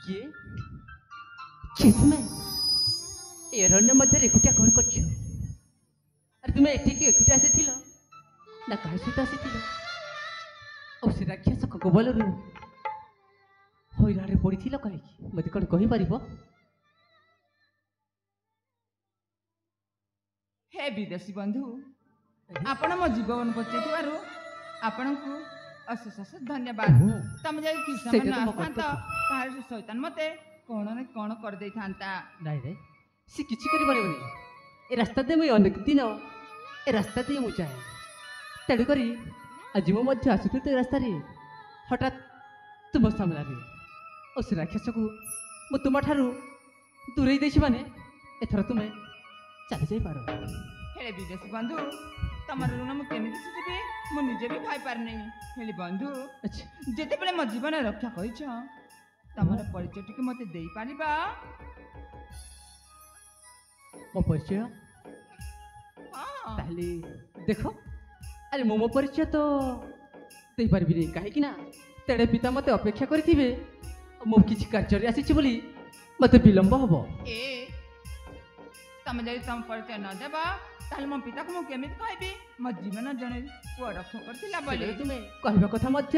किए किए तुम्हें ए अरण्य मध्य एकुटिया कौन कर तुम्हें एठिक एकुटिया आसी ना कहा सहित आसी और से राक्षस कबल हईराण पड़ी कहीं मत कौन कहीपर हे विदेशी बंधु आपण मो जीवन बचेथिबारु आपण को अशेष अशेष धन्यवाद। तुम जाई कृष्ण आसता तार शैतान मते कौन न कौन कर दे थांता नहीं रे से किछि करि परबनी ए रास्ता दे मैं अनेक दिन ए रास्ता दे मु जाए तेणु करी आज मो मध्य आसुथि तो रास्ता रे हठात तुम सामना रे और से राक्षस को मु तुम ठारू दूरे देछि माने एथर तुमे चली जाई पारो। हेले विदेशी बंधु तमर ऋण मु केमिति सुझिबी मु निजे भी खाई पार नहीं। हेले बंधु अच्छा जेते बेले मो जीवन रक्षा करिछ तमर परिचय टिके मते देई पारिबा। मो परिचय हां ताहले देखो अरे मो परिचय तो देई पारबी रे काहे कि ना तेरे पिता मते अपेक्षा करिथिबे मो किछि कार्य रे आसीछि बोली मते विलंब हबो। ए तम जदि तम परिचय न देबा ताहले मो पिता को मु केमिति कहबी मो जीवन जने पुआ रक्षा करथिला बोली तुमे कहबा कथा मध्य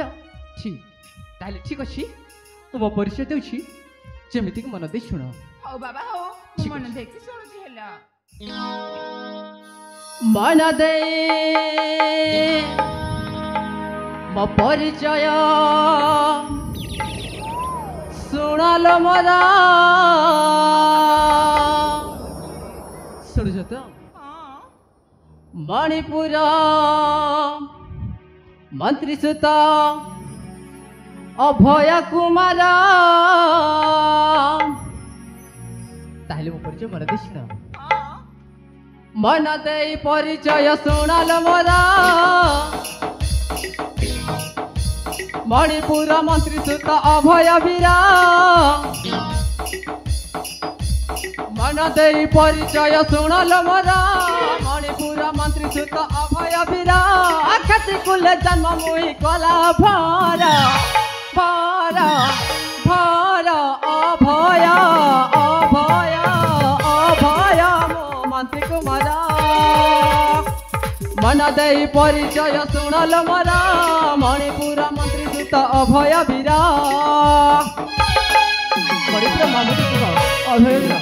ठीक ताहले ठीक अछि मो परिचय देउछि जेमिति कि मन दे सुनो। हौ बाबा हौ मन देखि सुनुछि हेला मन दे मो परिचय सुनालो मोरा सुनुछ तो मणिपुर मंत्री सुता अभय कुमार ताहले मो परिचय मन दे सुनो। मन दे परिचय सुनाल मोरा मणिपुर मंत्री सुत अभय वीरा मन दे परिचय सुनाल मोरा मणिपुर मंत्री सुत अभय वीरा अक्षति कुल जन्म मुई कला भर भर भर अभय अभय अभय मो मंत्री कुमार मन दे परिचय सुनाल मोरा मणिपुर मंत्री सुत अभय वीरा मणिपुर मंत्री सुत अभय वीरा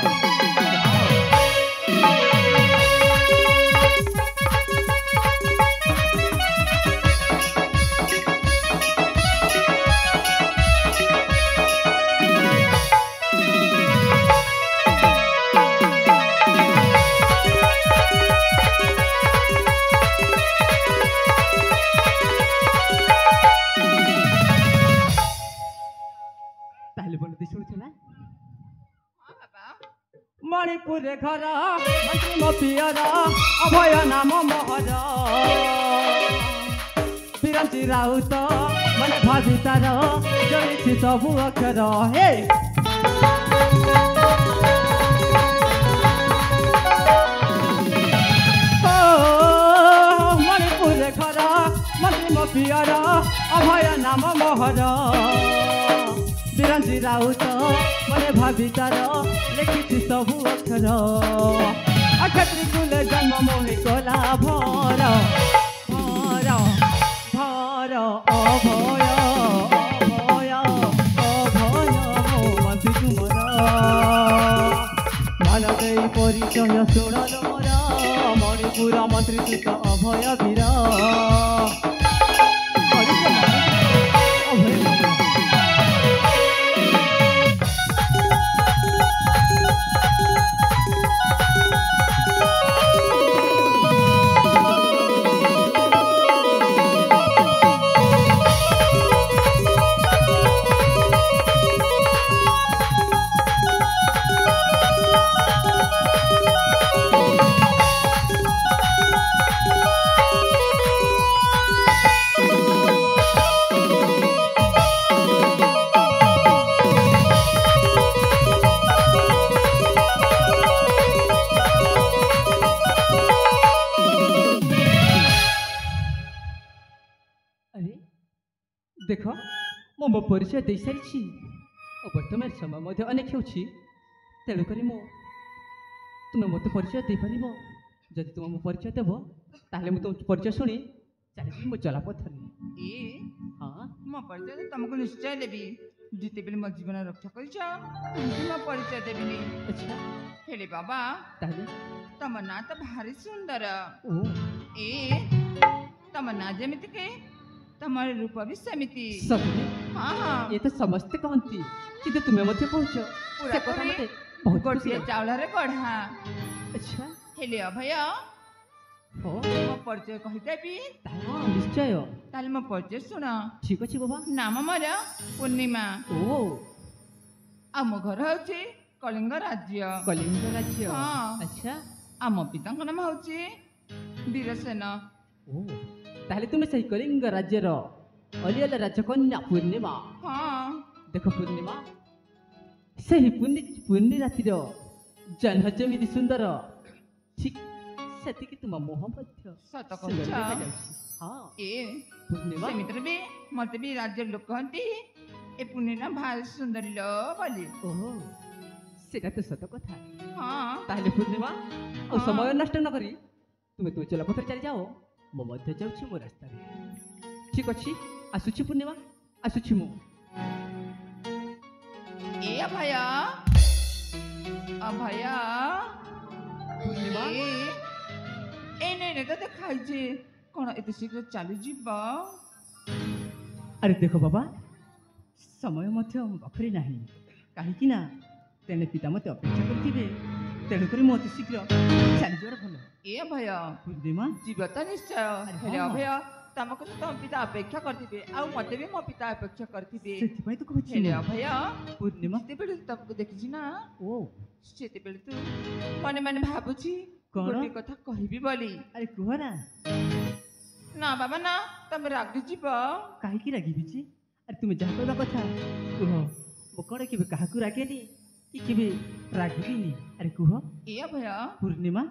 मणिपुर घर मंत्री मो पियर अभय नाम मोहर बिरंची राउत मन भावितार जड़ी सबु अक्षर हे मणिपुर घर मंत्री मो पियर अभय नाम मोहर बिरंची राउत मने भावितार लिखि सबु अक्षर अक्षत्री कुल जन्म मोहि कला भर भर भर अभय अभय अभय मो मंत्री कुमार मन दे परिचय सुनल मोरा मणिपुर मंत्री सुत अभय वीरा देखो मो परिचय दे सारी ବର୍ତ୍ତମାନ ସମୟ ମଧ୍ୟ ଅନେକ ହେଉଛି, ତେଣୁକରି ମୁଁ ତୁମେ ମୋତେ ପରିଚୟ ଦେଇପାରିବ। ଯଦି ତୁମେ ମୋ ପରିଚୟ ଦେବ ତାହେଲେ ମୁଁ ତୁମ ପରିଚୟ ଶୁଣି ଚାଲିଯିବି ମୋ ଚଲାପଥରେ। ଏ ହଁ ମୋ ପରିଚୟ ତ ତମକୁ ନିଶ୍ଚୟ ଦେବି। ଯେତେବେଳେ ମୋ ଜୀବନ ରକ୍ଷା କରିଛ କାହିଁକି ମୋ ପରିଚୟ ଦେବିନି। ଆଚ୍ଛା, ହେଲେ ବାବା ତାହେଲେ ତମ ନାଁ ତ ଭାରି ସୁନ୍ଦର। ଓ ଏ ତମ ନାଁ ଯେମିତି କି ତମର ରୂପ ବି ସେମିତି। ସତରେ ହଁ ହଁ ଏ ତ ସମସ୍ତେ କହନ୍ତି, କିନ୍ତୁ ତୁମେ ମଧ୍ୟ କହୁଛ। ସେ କଥା ପୁରାପୁରି ମୋତେ ବହୁତ ଖୁସି ଗୋଟିଏ ଲାଗେ। ଚାଉଳରେ ଗଢ଼ା। ଆଚ୍ଛା, ହେଲେ ଅଭୟ ହଉ ମୋ ପରିଚୟ କହିଦେବି। ହଁ ନିଶ୍ଚୟ। ତାହେଲେ ମୋ ପରିଚୟ ଶୁଣ। ଠିକ ଅଛି ବାବା। ନାମ ମୋର ପୂର୍ଣ୍ଣିମା। ଓ ଆଉ ମୋ ଘର ହେଉଛି କଳିଙ୍ଗ ରାଜ୍ୟ। କଳିଙ୍ଗ ରାଜ୍ୟ। ହଁ। ଆଚ୍ଛା, ଆଉ ମୋ ପିତାଙ୍କ ନାମ ହେଉଛି ବୀରସେନ। ଓ ତାହେଲେ ତୁମେ ସେହି କଳିଙ୍ଗ ରାଜ୍ୟର ଅଲିଅଲ ରାଜକନ୍ୟା ପୂର୍ଣ୍ଣିମା। ହଁ ଦେଖ ପୂର୍ଣ୍ଣିମା, ସେହି ପୂର୍ଣ୍ଣି ରାତିର ଜହ୍ନ ଯେମିତି ସୁନ୍ଦର, ଠିକ୍ ସେତିକି ତୁମ ମୁହଁ ମଧ୍ୟ ସତ ସୁନ୍ଦର କହୁଛ। ଦେଖାଯାଉଛି। ହଁ ଏ ପୂର୍ଣ୍ଣିମା, ସେମିତିରେ ବି ମତେ ବି ରାଜ୍ୟର ଲୋକ କହନ୍ତି ଏ ପୂର୍ଣ୍ଣିମା ଭାରି ସୁନ୍ଦରୀ ଲ ବୋଲି। ଓହୋ ସେଟା ତ ସତ କଥା। ହଁ ତାହେଲେ ପୂର୍ଣ୍ଣିମା, ଆଉ ହଁ। ସମୟ ନଷ୍ଟ ନ କରି ତୁମେ ତୁମ ଚଲାପଥରେ ଚାଲିଯାଅ, ମୁଁ ମଧ୍ୟ ଯାଉଛି ମୋ ରାସ୍ତାରେ। ଠିକ ଅଛି, ଆସୁଛି ପୂର୍ଣ୍ଣିମା, ଆସୁଛି ମୁଁ। ଏ ଅଭୟ ଅଭୟ ପୂର୍ଣ୍ଣିମା, ଏ ନେ ତ ଦେଖାଇଛି କଣ ଏତେ ଶୀଘ୍ର ଚାଲିଯିବ? ଆରେ ଦେଖ ବାବା, ସମୟ ମଧ୍ୟ ମୋ ପାଖରେ ନାହିଁ, କାହିଁକି ନା ତେଣେ ପିତା ମୋତେ ଅପେକ୍ଷା କରିଥିବେ। ତେଣୁକରି ମୁଁ ଅତି ଶୀଘ୍ର ଚାଲିଯିବାର ଭଲ। ଏ ଅଭୟ ପୂର୍ଣ୍ଣିମା, ଯିବ ତ ନିଶ୍ଚୟ। ହେଲେ ହଁ। ଅଭୟ ତମକୁ ତ ତମ ପିତା ଅପେକ୍ଷା କରିଥିବେ, ଆଉ ମତେ ବି ମୋ ପିତା ଅପେକ୍ଷା କରିଥିବେ। ସେଥିପାଇଁ ତ କହୁଛି ହେଲେ ମୁଁ। ଅଭୟ ପୂର୍ଣ୍ଣିମା, ଯେତେବେଳେ ତମକୁ ଦେଖିଛି ନା ଓ ସେତେବେଳେ ତୁ ମନେ ମନେ ଭାବୁଛି କଣ? ଗୋଟେ କଥା କହିବି ବୋଲି। ଆରେ କୁହ ନା, ନା ବାବା ନା, ତମେ ରାଗିଯିବ। କାହିଁକି ରାଗିବି ଯେ? ଆରେ ତୁମେ ଯାହା କହିବା କଥା କୁହ। ମୁଁ କ'ଣ କେବେ କାହାକୁ ରାଗେନି କି କେବେ ରାଗିବିନି। ଆରେ କୁହ ଏ ଅଭୟ ପୂର୍ଣ୍ଣିମା।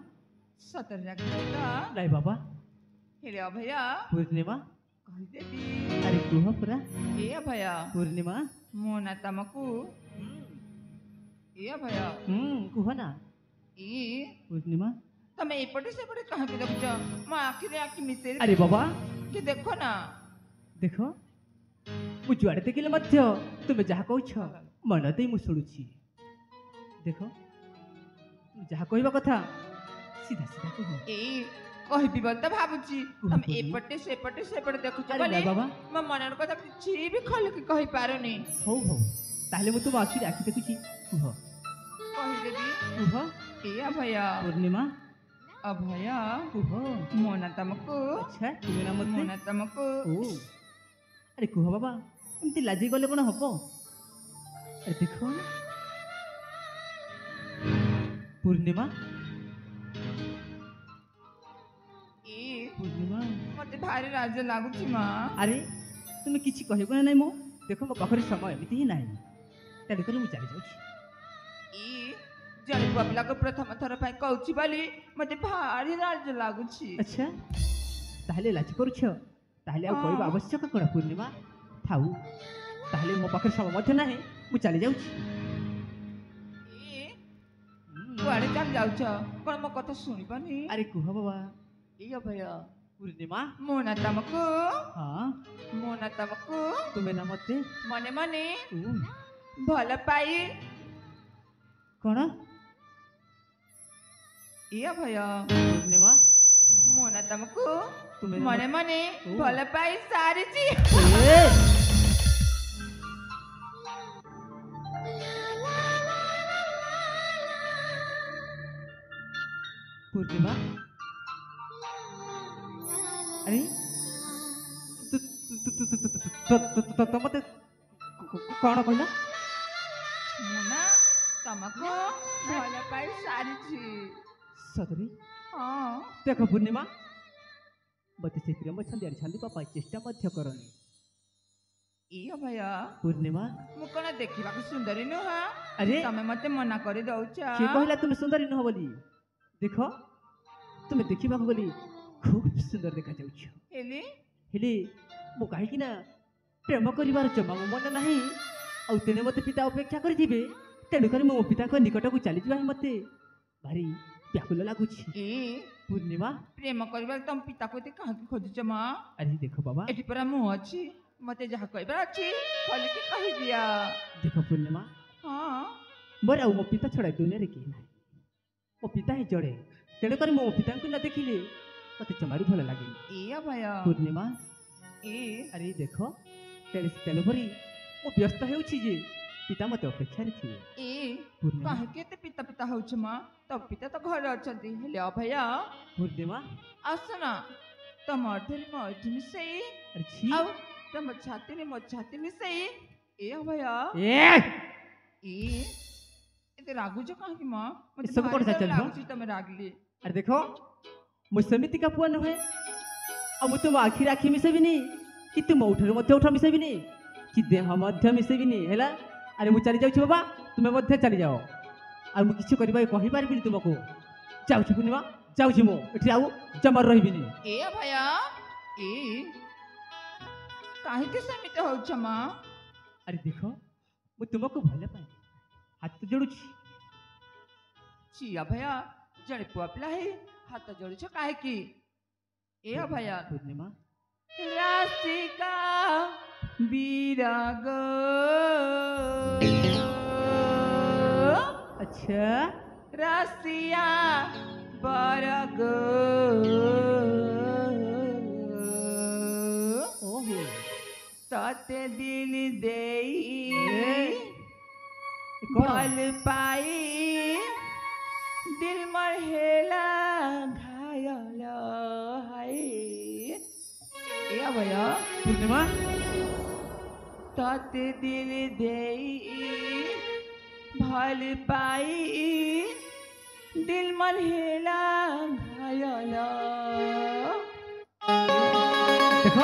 ସତରେ ରାଗିଯିବ ତ? ନାଇଁ ବାବା, ହେଲେ ଅଭୟ ପୂର୍ଣ୍ଣିମା, କହିଦେବି। ଆରେ କୁହ ପୁରା ଏ ଅଭୟ ପୂର୍ଣ୍ଣିମା। ମୋ ନା ତମକୁ ଏ ଅଭୟ କୁହ ନା ଏ ପୂର୍ଣ୍ଣିମା। ତମେ ଏପଟେ ସେପଟେ କାହିଁକି ଦେଖୁଛ? ମୋ ଆଖିରେ ଆଖି ମିଶେଇ ଆରେ ବାବା କି ଦେଖ ନା। ଦେଖ, ମୁଁ ଯୁଆଡ଼େ ଦେଖିଲେ ମଧ୍ୟ ତୁମେ ଯାହା କହୁଛ ମନ ଦେଇ ମୁଁ ଶୁଣୁଛି। ଦେଖ, ତୁମେ ଯାହା କହିବା କଥା ସିଧା ସିଧା କୁହ। ଏଇ କହିବି ବୋଲି ତ ଭାବୁଛି, କୁହ, ତମେ କୁହ। ଏପଟେ ସେପଟେ ସେପଟେ ଦେଖୁଛ ଆରେ ବୋଲି ନା ବାବା, ମୋ ମନର କଥା କିଛି ବି ଖୋଲିକି କହିପାରୁନି। ହଉ ହଉ, ତାହେଲେ ମୁଁ ତୁମ ଆଖିରେ ଆଖି ଦେଖୁଛି। କୁହ କହିଦେବି। କୁହ ଏ ଅଭୟ ପୂର୍ଣ୍ଣିମା, ଅଭୟ କୁହ। ମୋ ନା ତମକୁ ଆଚ୍ଛା, ତୁମେ ନା ମୋ ମୋତେ। ନା ତମକୁ ଓ ଆରେ କୁହ ବାବା, ଏମିତି ଲାଜି ଗଲେ କ'ଣ ହବ? ଆରେ ଦେଖ ପୂର୍ଣ୍ଣିମା, ଏ ପୂର୍ଣ୍ଣିମା। ମତେ ଭାରି ଲାଜ ଲାଗୁଛି ମା। ଆରେ ତୁମେ କିଛି କହିବ ନା ନାହିଁ? ମୁଁ ଦେଖ, ମୋ ପାଖରେ ସମୟ ଏମିତି ହିଁ ନାହିଁ, ତେଣୁକରି ମୁଁ ଚାଲିଯାଉଛି। ଏ ଜଣେ ପୁଅ ପିଲାକୁ ପ୍ରଥମ ଥର ପାଇଁ କହୁଛି ବୋଲି ମତେ ଭାରି ଲାଜ ଲାଗୁଛି। ଆଚ୍ଛା, ତାହେଲେ ଲାଜ କରୁଛ? ତାହେଲେ ଆଉ କହିବା ହଁ। ଆବଶ୍ୟକ କ'ଣ ପୂର୍ଣ୍ଣିମା? ଥାଉ, ତାହେଲେ ମୋ ପାଖରେ ସମୟ ମଧ୍ୟ ନାହିଁ, ମୁଁ ଚାଲିଯାଉଛି। ଏ କୁଆଡେ ଚାଲି ଯାଉଛ? କଣ ମୋ କଥା ଶୁଣିବନି? ଆରେ କୁହ ବାବା ଏ ଅଭୟ ପୂର୍ଣ୍ଣିମା। ମୋ ନା ତମକୁ ହଁ, ମୋ ନା ତମକୁ ତୁମେ ନା ମୋତେ। ମନେ ମନେ ଓ, ଭଲ ପାଇ କ'ଣ ଏ ଅଭୟ ପୂର୍ଣ୍ଣିମା? ମୋ ନା ତମକୁ ତୁମେ ନା ମନେ ମନେ ଓ। ଭଲ ପାଇ ସାରିଛି। ଏ! ପୂର୍ଣ୍ଣିମା, ଆରେ ମତେ କ'ଣ କହିଲ? ମୁଁ ନା ତମକୁ ଭଲ ପାଇ ସାରିଛି। ସତରେ? ହଁ ଦେଖ ପୂର୍ଣ୍ଣିମା, ମୋତେ ସେ ପ୍ରେମ ଛନ୍ଦିଆରେ ଛନ୍ଦିବା ପାଇଁ ଚେଷ୍ଟା ମଧ୍ୟ କରନି। ଏ ଅଭୟ ପୂର୍ଣ୍ଣିମା, ମୁଁ କଣ ଦେଖିବାକୁ ସୁନ୍ଦରୀ ନୁହଁ? ଆରେ ତମେ ମତେ ମନା କରି ଦଉଛ। କିଏ କହିଲା ତୁମେ ସୁନ୍ଦରୀ ନୁହଁ ବୋଲି? ଦେଖ, ତୁମେ ଦେଖିବାକୁ ଗଲି ଖୁବ୍ ସୁନ୍ଦର ଦେଖାଯାଉଛ। ହେଲେ ହେଲେ ମୁଁ କାହିଁକି ନା ପ୍ରେମ କରିବାର ଜମା ମୋ ମନ ନାହିଁ, ଆଉ ତେଣେ ମୋତେ ପିତା ଅପେକ୍ଷା କରିଥିବେ ତେଣୁକରି ମୁଁ ମୋ ପିତାଙ୍କ ନିକଟକୁ ଚାଲିଯିବା ହିଁ ମୋତେ ଭାରି ବ୍ୟାକୁଳ ଲାଗୁଛି। ଏ ପୂର୍ଣ୍ଣିମା ପ୍ରେମ କରିବାର ତମ ପିତାକୁ ଏତେ କାହିଁକି ଖୋଜୁଛ ମା? ଆରେ ଦେଖ ବାବା, ଏଠି ପରା ମୁଁ ଅଛି, ମତେ ଯାହା କହିବାର ଅଛି ଖୋଲିକି କହିଦିଅ। ଦେଖ ପୂର୍ଣ୍ଣିମା, ହଁ ମୋର ଆଉ ମୋ ପିତା ଛଡ଼ା ଦୁନିଆରେ କେହି ନାହିଁ। ମୋ ପିତା ହିଁ ଜଣେ, ତେଣୁକରି ମୁଁ ମୋ ପିତାଙ୍କୁ ନ ଦେଖିଲେ ମୋତେ ଜମାରୁ ଭଲ ଲାଗେନି। ଏ ଅଭୟ ପୂର୍ଣ୍ଣିମା ଏ ଆରେ ଦେଖ, ତେଣୁକରି ମୁଁ ବ୍ୟସ୍ତ ହେଉଛି ଯେ ପିତା ମୋତେ ଅପେକ୍ଷାରେ ଥିବେ। ଏ ପୂର୍ଣ୍ଣିମା କାହିଁକି ଏତେ ପିତା ପିତା ହଉଛ ମା? ତମ ପିତା ତ ଘରେ ଅଛନ୍ତି। ହେଲେ ଅଭୟ ପୂର୍ଣ୍ଣିମା ଆସ ନା, ତମ ଅର୍ଦ୍ଧରେ ମୋ ଅର୍ଦ୍ଧ ମିଶେଇ ଆରେ ଛି ଆଉ ତମ ଛାତିରେ ମୋ ଛାତି ମିଶେଇ ଏ ଅଭୟ ଏ ଏ ଏତେ ରାଗୁଛ କାହିଁକି ମା? ମତେ ଏସବୁ ଭାରି କଣ ଡର ଚାଲିବ? ଲାଗୁଛି ତମେ ରାଗିଲେ। ଆରେ ଦେଖ, ମୁଁ ସେମିତିକା ପୁଅ ନୁହେଁ। ଆଉ ମୁଁ ତୁମ ଆଖିରେ ଆଖି ମିଶେଇବିନି, କି ତୁମ ଓଠରେ ମଧ୍ୟ ଓଠ ମିଶେଇବିନି, କି ଦେହ ମଧ୍ୟ ମିଶେଇବିନି ହେଲା। ଆରେ ମୁଁ ଚାଲି ଯାଉଛି ବାବା, ତୁମେ ମଧ୍ୟ ଚାଲିଯାଅ। ଆଉ ମୁଁ କିଛି କରିବାକୁ କହିପାରିବିନି ତୁମକୁ। ଯାଉଛି ପୂର୍ଣ୍ଣିମା, ଯାଉଛି, ମୁଁ ଏଠି ଆଉ ଜମାରୁ ରହିବିନି। ଏ ଅଭୟ ଏ କାହିଁକି ସେମିତି ହଉଛ ମା? ଆରେ ଦେଖ, ମୁଁ ତୁମକୁ ଭଲ ପାଏ, ହାତ ଯୋଡୁଛି। ଛି ଅଭୟ, ଜଣେ ପୁଅ ପିଲା ହେଇ ହାତ ଯୋଡୁଛ କାହିଁକି? ଏ ଅଭୟ ପୂର୍ଣ୍ଣିମା ରାଶିକା ବିରାଗ ଆଚ୍ଛା রাশিয়া বরগ ଓହୋ ততে দিল দেই ଏ କଣ? ভাল পাই দিল মর হেলা ঘায়ল হাই এ অভয় ପୂର୍ଣ୍ଣିମା ততে দিল দেই ভাল পাই দিল মন হেলা ঘায়ল ଦେଖ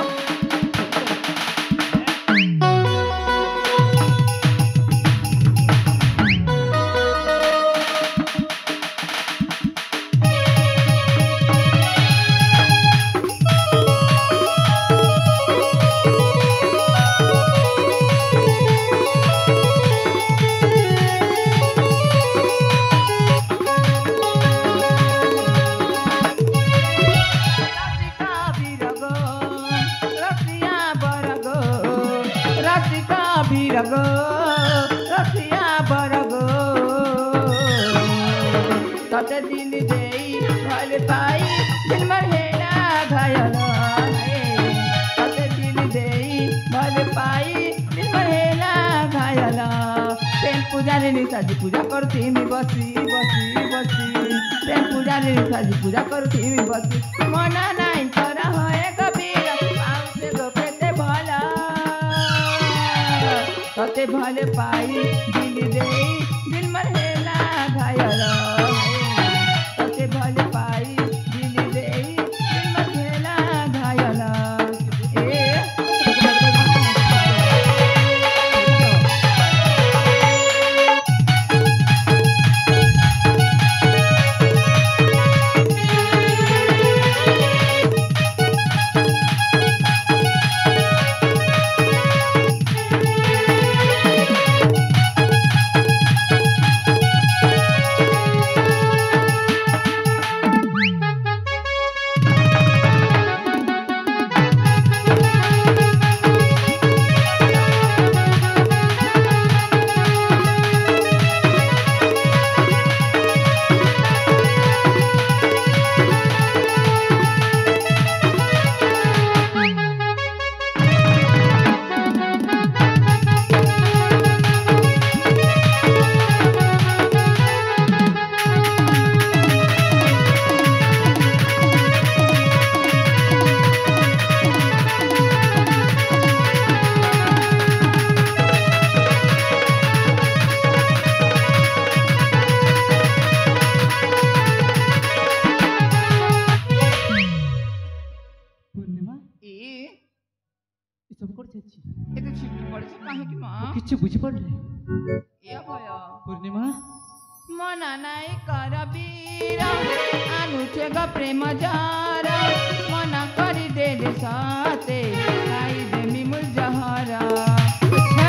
বিরগ রসিয়া বরগ ততে দিল দেই ভাল পাই দিল মর হেলা ঘায়ল ততে দিল দেই ভাল পাই দিল মর হেলা ঘায়ল প্রেম পূজারে সাজি পূজা করতিমি বসি বসি বসি প্রেম পূজারে সাজি পূজা করতিমি বসি মনা নাই করা হয় কবির পাউসে গো পেতে ভালা ততে ভাল পাই দিল দেই দিল মর হেলা ঘায়ল ততে ভাল পাই দিল দেই দিল মর হেলা ঘায়ল এ ପୂର୍ଣ୍ଣିମା ଏ ଏସବୁ କଣ ଚାଲିଛି? ଏତେ ଛିଟି ପଡ଼ିଛ କାହିଁକି ମା? ମୁଁ କିଛି ବୁଝିପାରୁନି। ଏ ଭୟ ପୂର୍ଣ୍ଣିମା ମନା ନାଇଁ କର ବୀର ଆନୁଛେ ଗ ପ୍ରେମ ଜାର ମନା କରି ଦେଲେ ସତେ ଖାଇ ଦେମି ମୁଁ ଜହର ଆଚ୍ଛା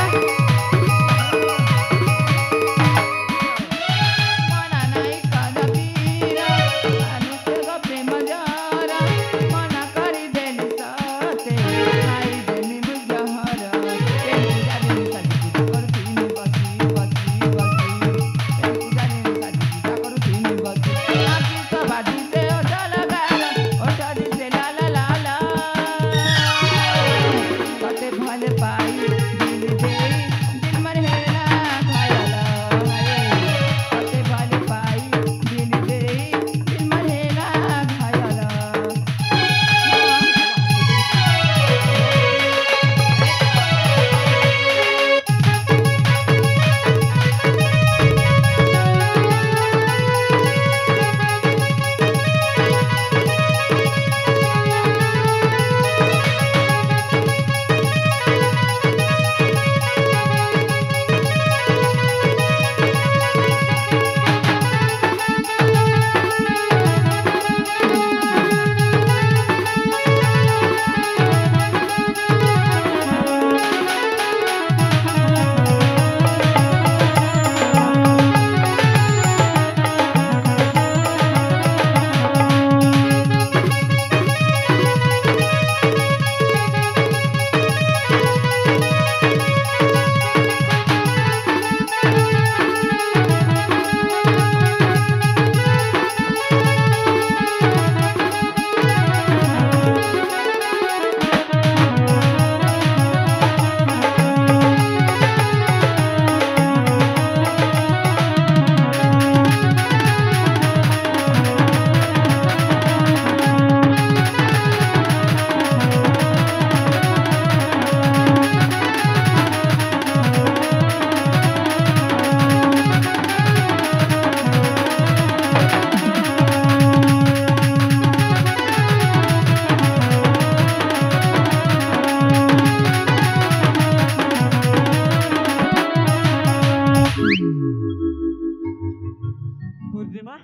ପୂର୍ଣ୍ଣିମା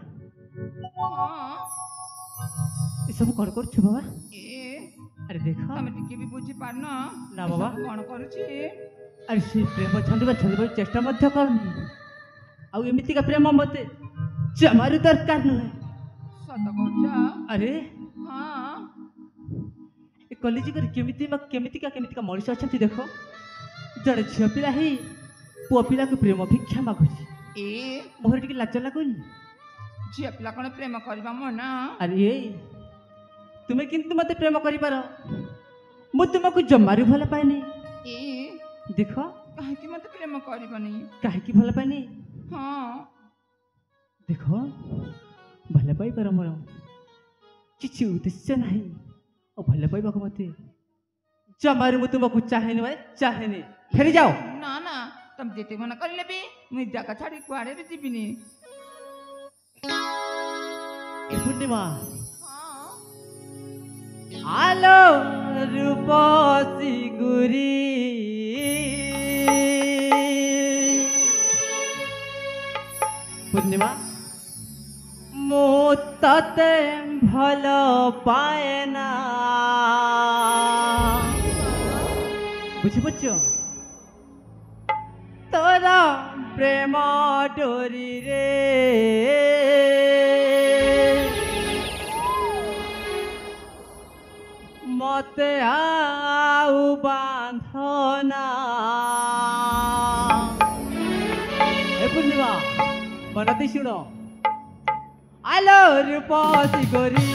ହଁ ଏସବୁ କ'ଣ କରୁଛୁ ବାବା? ଏ ଆରେ ଦେଖ ତମେ ଟିକେ ବି ବୁଝିପାରୁନ ନା ବାବା। ଏସବୁ କ'ଣ କରୁଛି? ଆରେ ସେ ପ୍ରେମ ଛାଡ଼ିବାକୁ ଚେଷ୍ଟା ମଧ୍ୟ କରୁନି। ଆଉ ଏମିତିକା ପ୍ରେମ ମତେ ଜମାରୁ ଦରକାର ନୁହେଁ। ସତ କହୁଛ? ଆରେ ହଁ ଏ କଲିଯୁଗରେ କେମିତିକା ମଣିଷ ଅଛନ୍ତି ଦେଖ। ଜଣେ ଝିଅ ପିଲା ହେଇ ପୁଅ ପିଲାକୁ ପ୍ରେମ ଭିକ୍ଷା ମାଗୁଛି। ଏ ମୋର ଟିକେ ଲାଜ ଲାଗୁନି? ଝିଅ ପିଲା କ'ଣ ପ୍ରେମ କରିବା ମନା? ଆରେ ଏଇ ତୁମେ କିନ୍ତୁ ମତେ ପ୍ରେମ କରିପାର, ମୁଁ ତୁମକୁ ଜମାରୁ ଭଲ ପାଏନି। ଏ ଦେଖ କାହିଁକି ମତେ ପ୍ରେମ କରିବନି? କାହିଁକି ଭଲ ପାଏନି? ହଁ ଦେଖ ଭଲ ପାଇବାର ମୋର କିଛି ଉଦ୍ଦେଶ୍ୟ ନାହିଁ। ଆଉ ଭଲ ପାଇବାକୁ ମତେ ଜମାରୁ ମୁଁ ତୁମକୁ ଚାହେଁନି, ଚାହେଁନି। ଫେରି ଯାଅ। ନା ନା ତମେ ଯେତେ ମନା କରିଲେ ବି ମୁଁ ଜାଗା ଛାଡ଼ି କୁଆଡ଼େ ବି ଯିବିନି। ପୂର୍ଣ୍ଣିମା ହଁ আলো রূপসী গুরি পূর্ণিমা মো ততে ভাল পায় না। বুঝিপারছ? তোরা প্রেম ডোরি রে মতে আউ বাঁধনা। এ পূর্ণিমা মনাতে শুনো। আলো রূপসী গরি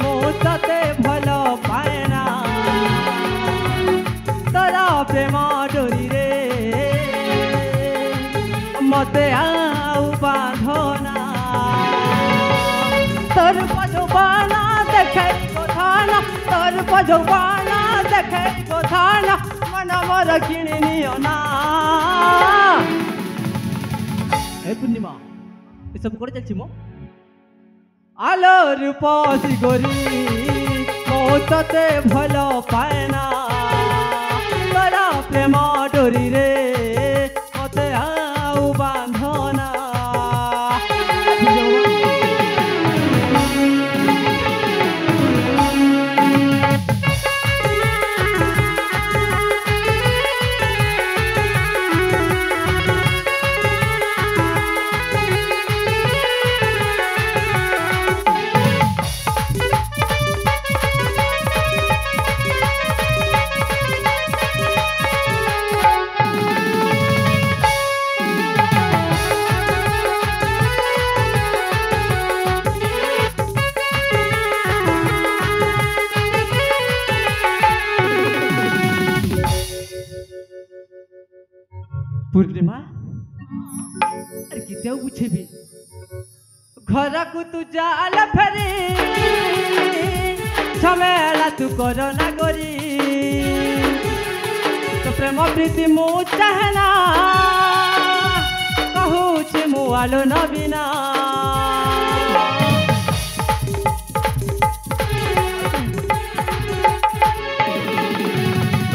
মো ততে ভাল পায় না। তোরা প্রেম ডোরি রে মতে আউ বাঁধনা। তোর পজবানা দেখে কোথানা, তোর পজবানা দেখে কোথানা, মন মর কিনে নিও না। এ পূর্ণিমা এসব করে যাচ্ছি মো। আলো রূপসী গরি মো ততে ভাল পায় না। তোরা প্রেম ডোরি রে মতে আউ বাঁধনা। ପୂର୍ଣ୍ଣିମା ଆରେ କେତେ ଆଉ ବୁଝେଇବି? ଘରକୁ ତୁ ଚାଲ ଫେରି, ଝମେଲା ତୁ କର ନା କରି। ତୋ ପ୍ରେମ ପ୍ରୀତି ମୁଁ ଚାହେଁ ନା, କହୁଛି ମୁଁ ଆଲୋ ନବୀନା।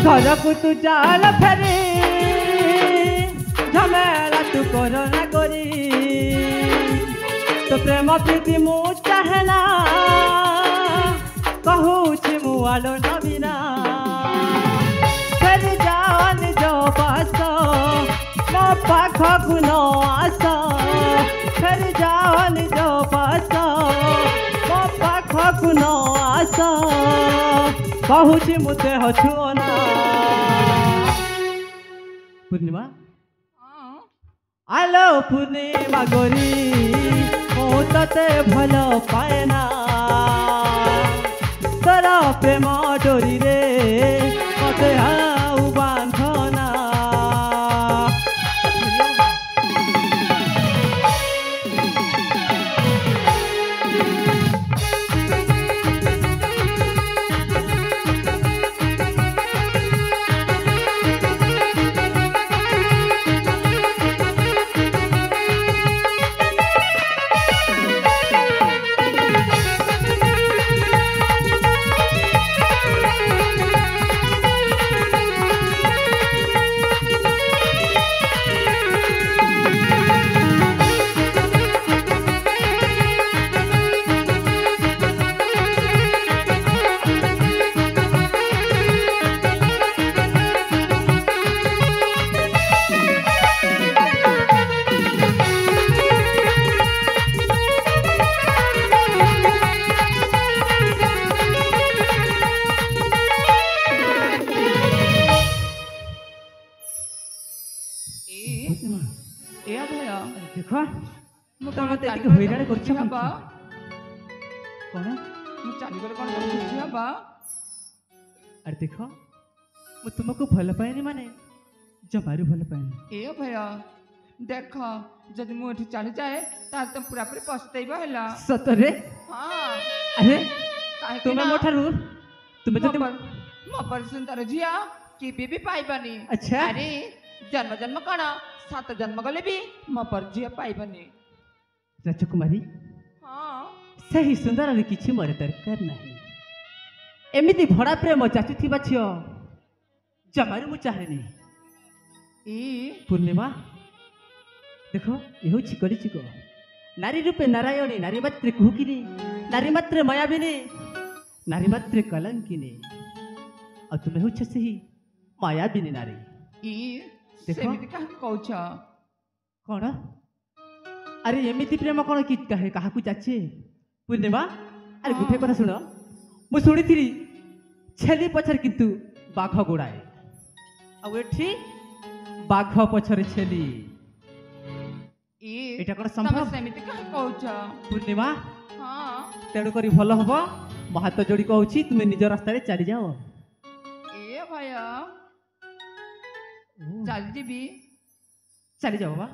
ଘରକୁ ତୁ ଚାଲ ଫେରି, ঝামেলা তু করো না করি। তো প্রেম প্রীতি মু চাহে না, কহুছি মু আলো নবীনা। ফেরি যাও নিজ পাশ, মো পাখকু ন আস। ফেরি যাও নিজ পাশ, মো পাখকু ন আস। কহুছি মু দেহ ছুও না। পূর্ণিমা আলো পূর্ণিমা গরি মো ততে ভাল পায় না। তোর প্রেম ডোরি রে মতে আউ বাঁধনা। ଏ ଅଭୟ ଦେଖ ମୁଁ ତମେ ମତେ ଏତିକି ଚାଲିଗଲେ ହଇରାଣ କରୁଛ ଖୁସି ହବ କଣ? ମୁଁ ଚାଲିଗଲେ କଣ ତମେ ଖୁସି ହବ? ଆରେ ଦେଖ ମୁଁ ତୁମକୁ ଭଲ ପାଏନି ମାନେ ଜମାରୁ ଭଲ ପାଏନି। ଏ ଅଭୟ ଦେଖ ଯଦି ମୁଁ ଏଠି ଚାଲିଯାଏ ତାହେଲେ ତ ପୁରାପୁରି ପସ୍ତେଇବ ହେଲା। ସତରେ? ହଁ ଆରେ କାହିଁକି ତୁମେ ନା ମୋ ଠାରୁ ତୁମେ ଯଦି ମୋ ପରି ସୁନ୍ଦର ଝିଅ କେବେ ବି ପାଇବାନି। ଆଚ୍ଛା। ଆରେ ଜନ୍ମ ଜନ୍ମ କଣ 7 ଜନ୍ମ ଗଲେ ବି ମୋ ପରି ଝିଅ ପାଇବାନି। ରାଜକୁମାରୀ ହଁ ସେହି ସୁନ୍ଦରରେ କିଛି ମୋର ଦରକାର ନାହିଁ। ଏମିତି ଭଡ଼ା ପ୍ରେମ ଯାଚୁଥିବା ଝିଅ ଜମାରୁ ମୁଁ ଚାହେଁନି। ଇ ପୂର୍ଣ୍ଣିମା ଦେଖ ଏ ହେଉଛି କଳିଯୁଗ। ନାରୀ ରୂପେ ନାରାୟଣୀ, ନାରୀ ମାତ୍ରେ କୁହୁକିନି, ନାରୀ ମାତ୍ରେ ମାୟାବିନୀ, ନାରୀ ମାତ୍ରେ କଲଙ୍କିନୀ। ଆଉ ତୁମେ ହେଉଛ ସେହି ମାୟାବିନୀ ନାରୀ। ଇ ଦେଖ। ସେମିତି କାହିଁକି କହୁଛ? କଣ? ଆରେ ଏମିତି ପ୍ରେମ କଣ କି କାହାକୁ ଯାଚେ? ପୂର୍ଣ୍ଣିମା ଆରେ ଗୋଟେ କଥା ଶୁଣ, ମୁଁ ଶୁଣିଥିଲି ଛେଲି ପଛରେ କିନ୍ତୁ ବାଘ ଗୋଡ଼ାଏ, ଆଉ ଏଠି ବାଘ ପଛରେ ଛେଲି। ଇ ଏଇଟା କଣ ତମେ ସମ୍ଭବ? ସେମିତି କାହିଁକି କହୁଛ? ପୂର୍ଣ୍ଣିମା ହଁ ତେଣୁ କରି ଭଲ ହବ, ମୋ ହାତ ଯୋଡ଼ି କହୁଛି ତୁମେ ନିଜ ରାସ୍ତାରେ ଚାଲିଯାଅ। ଏ ଭୟ ଚାଲିଯିବି ଚାଲିଯାଅ ବାବା।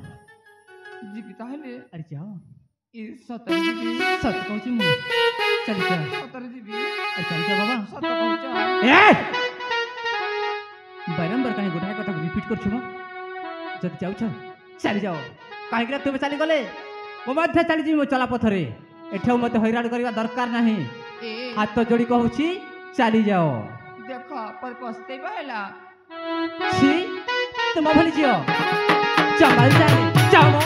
ଯିବି ତାହେଲେ। ଆରେ ଯାଅ। ଇ ସତରେ ଯିବି ସତ କହୁଛି ମୁଁ, ଚାଲିଯାଅ। ସତରେ ଯିବି ଆରେ ଚାଲିଯାଅ ବାବା। ସତ କହୁଛ? ବାରମ୍ବାର କାହିଁ ଗୋଟାଏ କଥାକୁ ରିପିଟ୍ କରୁଛୁ ମ? ଯଦି ଯାଉଛ ଚାଲିଯାଅ, କାହିଁକି ନା ତୁମେ ଚାଲିଗଲେ ମୁଁ ମଧ୍ୟ ଚାଲିଯିବି ମୋ ଚଲା ପଥରେ। ଏଠାକୁ ମୋତେ ହଇରାଣ କରିବା ଦରକାର ନାହିଁ। ଏ ହାତ ଯୋଡ଼ି କହୁଛି ଚାଲିଯାଅ। ଦେଖ ପରେ ପସ୍ତେଇବ ହେଲା। ଛି ତୁମ ଭଳି ଝିଅ ଜମାରୁ ଚାଲେ ଯାଅ ମ।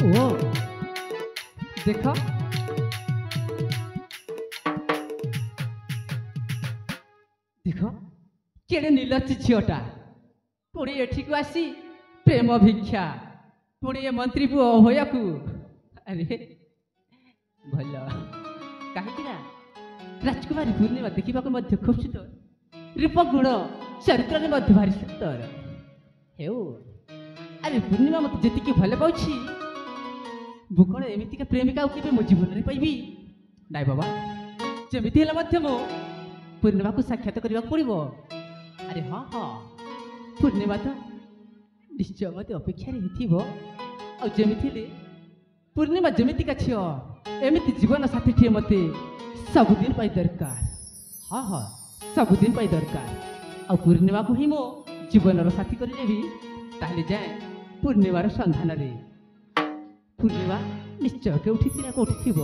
ଓ ଦେଖ ଦେଖ କେଡ଼େ ନିର୍ଲଜ୍ଜ ଝିଅଟା, ପୁଣି ଏଠିକୁ ଆସି ପ୍ରେମ ଭିକ୍ଷା, ପୁଣି ଏ ମନ୍ତ୍ରୀ ପୁଅ ଅଭୟକୁ। ଆରେ ଭଲ, କାହିଁକି ନା ରାଜକୁମାରୀ ପୂର୍ଣ୍ଣିମା ଦେଖିବାକୁ ମଧ୍ୟ ଖୁବ୍ ସୁନ୍ଦର, ରୂପ ଗୁଣ ଚରିତ୍ରରେ ମଧ୍ୟ ଭାରି ସୁନ୍ଦର। ହେଉ ଆରେ ପୂର୍ଣ୍ଣିମା ମୋତେ ଯେତିକି ଭଲ ପାଉଛି, ମୁଁ କ'ଣ ଏମିତିକା ପ୍ରେମିକା ଆଉ କେବେ ମୋ ଜୀବନରେ ପାଇବି? ନାଇଁ ବାବା, ଯେମିତି ହେଲେ ମଧ୍ୟ ମୁଁ ପୂର୍ଣ୍ଣିମାକୁ ସାକ୍ଷାତ କରିବାକୁ ପଡ଼ିବ। ଆରେ ହଁ ହଁ, ପୂର୍ଣ୍ଣିମା ତ ନିଶ୍ଚୟ ମୋତେ ଅପେକ୍ଷାରେ ହେଇଥିବ। ଆଉ ଯେମିତି ହେଲେ ପୂର୍ଣ୍ଣିମା ଯେମିତିକା ଝିଅ, ଏମିତି ଜୀବନ ସାଥୀଟିଏ ମୋତେ ସବୁଦିନ ପାଇଁ ଦରକାର। ହଁ ହଁ, ସବୁଦିନ ପାଇଁ ଦରକାର। ଆଉ ପୂର୍ଣ୍ଣିମାକୁ ହିଁ ମୋ ଜୀବନର ସାଥୀ କରିନେବି। ତାହେଲେ ଯାଏ ପୂର୍ଣ୍ଣିମାର ସନ୍ଧାନରେ। ପୂର୍ଣ୍ଣିମା ନିଶ୍ଚୟ କେଉଁଠି ନା କେଉଁଠି ଥିବ।